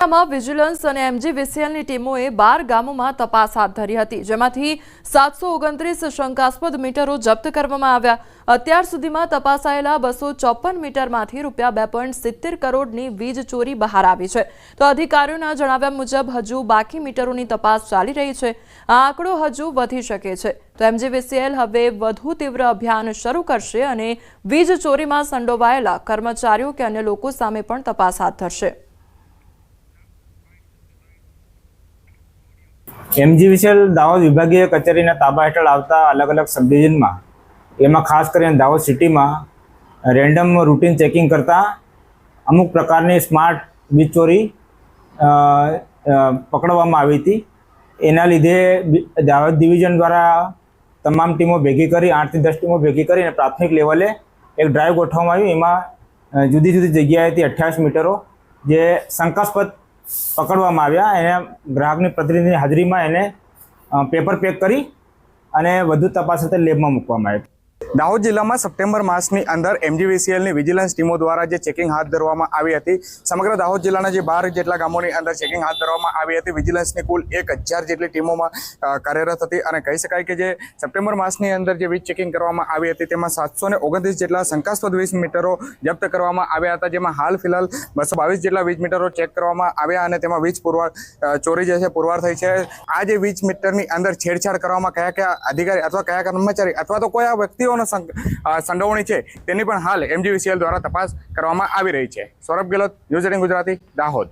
Vigilance અને એમજીવીસીએલની ટીમોએ 12 ગામોમાં તપાસ હાથ ધરી હતી, જેમાંથી 729 શંકાસ્પદ મીટરો જપ્ત કરવામાં આવ્યા। અત્યાર સુધીમાં તપાસાયેલા 254 મીટરમાંથી ₹2.70 કરોડની વીજ ચોરી બહાર આવી છે, તો અધિકારીઓના જણાવ્યા મુજબ હજુ બાકી મીટરોની તપાસ ચાલી રહી છે। આ આંકડો હજુ વધી શકે છે, તો એમજીવીસીએલ હવે વધુ તીવ્ર અભિયાન શરૂ કરશે અને વીજ ચોરીમાં સંડોવાયેલા કર્મચારીઓ કે અન્ય લોકો સામે પણ તપાસ હાથ ધરશે। એમજીવીસીએલ દાહોદ વિભાગીય કચેરીના તાબા હેઠળ આવતા અલગ અલગ સબ ડિવિઝનમાં એમાં ખાસ કરીને દાહોદ સિટીમાં રેન્ડમ રૂટીન ચેકિંગ કરતા અમુક પ્રકારની સ્માર્ટ વીજ ચોરી પકડવામાં આવી હતી। એના લીધે દાહોદ ડિવિઝન દ્વારા તમામ ટીમો ભેગી કરી 8 થી 10 ટીમો ભેગી કરીને પ્રાથમિક લેવલે એક ડ્રાઈવ ગોઠવવામાં આવી। એમાં જુદી જુદી જગ્યાએથી 28 મીટરો જે શંકાસ્પદ પકડવામાં આવ્યા। એને ગ્રાહકની પ્રતિનિધિની હાજરીમાં એને પેપર પેક કરી અને વધુ તપાસ સાથે લેબમાં મૂકવામાં આવી। દાહોદ જિલ્લામાં સપ્ટેમ્બર માસની અંદર એમજીવીસીએલની વિજિલન્સ ટીમો દ્વારા જે ચેકિંગ હાથ ધરવામાં આવી હતી, સમગ્ર દાહોદ જિલ્લાના જે 12 જેટલા ગામોની અંદર ચેકિંગ હાથ ધરવામાં આવી હતી। વિજિલન્સની કુલ 1000 જેટલી ટીમોમાં કાર્યરત હતી અને કહી શકાય કે જે સપ્ટેમ્બર માસની અંદર જે વીજ ચેકિંગ કરવામાં આવી હતી તેમાં 729 જેટલા શંકાસ્પદ વીજ મીટરો જપ્ત કરવામાં આવ્યા હતા, જેમાં હાલ ફિલહાલ 222 જેટલા વીજ મીટરો ચેક કરવામાં આવ્યા અને તેમાં વીજ ચોરી જે છે પુરવાર થઈ છે। આ જે વીજ મીટરની અંદર છેડછાડ કરવામાં કયા અધિકારી અથવા કયા કર્મચારી અથવા તો કયા વ્યક્તિઓ સંડોવણી છે તેની પણ હાલ એમજીવીસીએલ દ્વારા તપાસ કરવામાં આવી રહી છે। સૌરભ ગેહલોત, ન્યૂઝ 18 ગુજરાતી, દાહોદ।